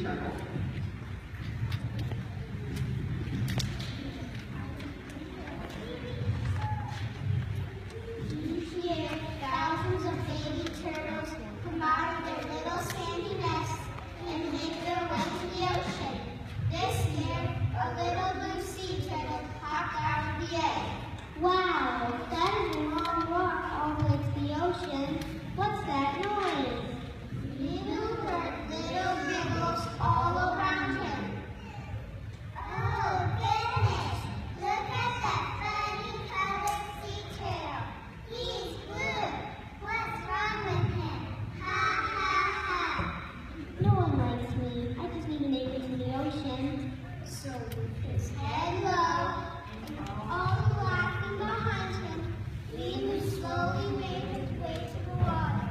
turtle. Here, thousands of baby turtles come out of their little sandy nests and make their way to the ocean. This year, a little blue sea turtle popped out of the egg. Wow, that is a long walk all the way to the ocean. What's that noise? Ninu heard little giggles all around him. Oh, goodness! Look at that funny colored sea turtle. He's blue. What's wrong with him? Ha, ha, ha. No one likes me. I just need to make it to the ocean. So with his head low and all laughing behind him, Ninu slowly made his way to the water.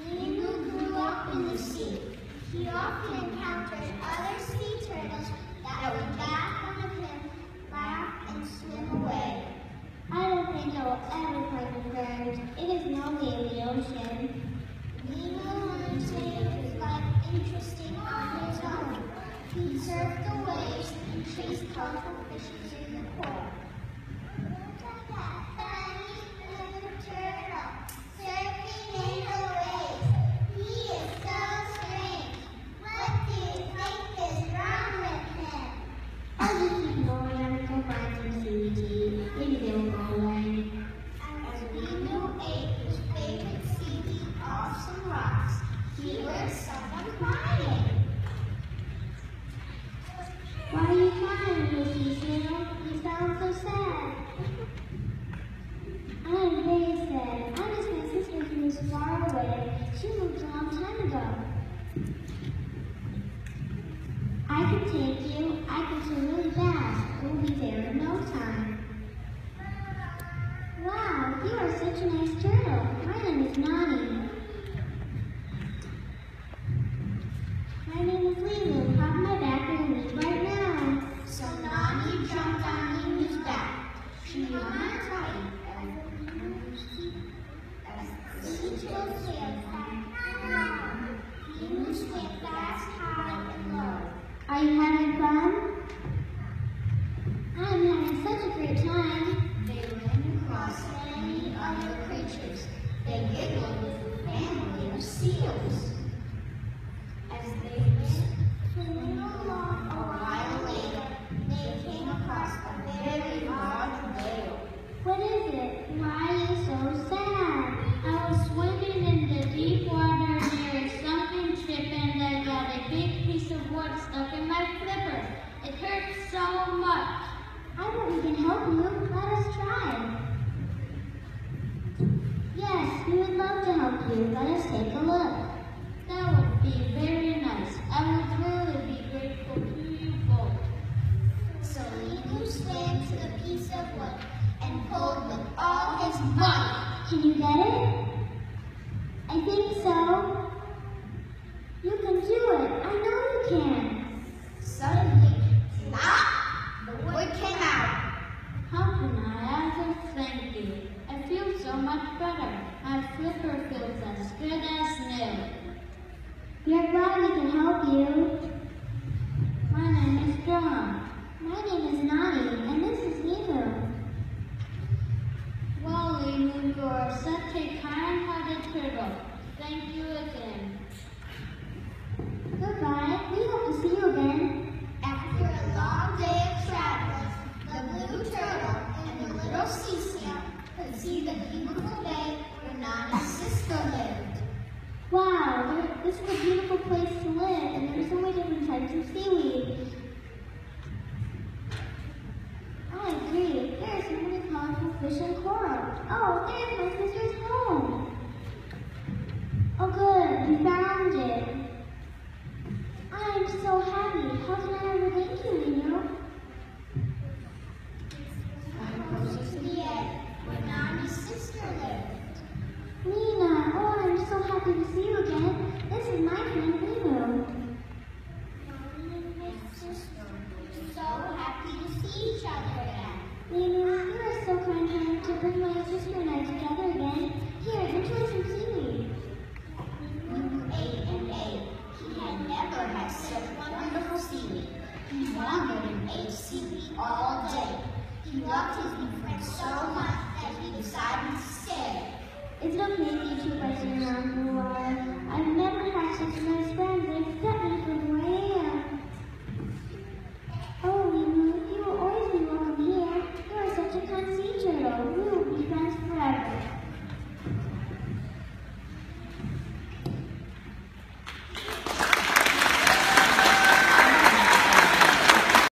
Ninu grew up in the sea. He often encountered other sea turtles that would laugh at him, laugh, and swim away. I don't think I will ever find a friend. It is lonely in the ocean. Ninu learned to make his life interesting on his own. He surfed the waves and chased colorful fishes in the coral. Look at that funny little turtle surfing in the waves. He is so strange. What do you think is wrong with him? I'll just keep going and go find some seaweed. Maybe they will go away. As Ninu ate his favorite seaweed off some rocks, he heard someone crying. Why are you crying, Lucy Turtle? You sound so sad. I am very sad. I miss my sister who is far away. She moved a long time ago. I can take you. I can swim really fast. We'll be there in no time. Wow, you are such a nice turtle. My name is Nani. My name is Lulu. Hop on my back and leave right now. So Nani jumped on Ninu's back. She hung tight as the sea turtle sailed fast. Ninu swam fast, high, and low. Are you having fun? I'm having such a great time. They ran across many other creatures. They giggled with a family of seals. As they went swimming along a while later, they came across a very large whale. What is it? Why are you so sad? I was swimming in the deep water near a sunken ship and I got a big piece of wood stuck in my flipper. It hurts so much. I bet we can help you. Let us try. Yes, we would love to help you. Let us take a look. That would be very nice. I would really be grateful to you both. So Ninu swam to the piece of wood and pulled with all his might. Can you get it? I think so. You can do it. I know you can. Suddenly, flop, the wood came out. How can I ever thank you? I feel so much better. My flipper feels as good as new. We are glad we can help you. My name is John. My name is Nani, and this is Ninu. Well, Lulu, you are such a kind-hearted turtle. Thank you again. Goodbye. We hope to see you again. After a long day of traveling, the blue turtle and the little sea snail could see the beautiful bay where Nani's sister lived. Wow, this is a beautiful place to live, and there's so many different types of seaweed. I agree. There are so many colorful fish and coral. Oh, there's my sister's home. Oh, good. We found it. I am so happy. How can I ever thank you, Ninu? I'm close to the edge where Nani's sister lived. Nina, oh, I'm so happy to see you again. This is my friend Ninu. Nani and my sister, we're so happy to see each other again. Ninu, you are so kind to bring my sister and I together. and ate seaweed all day. He loved his new friend so much that he decided to stay. It's okay to keep us around for a while. I've met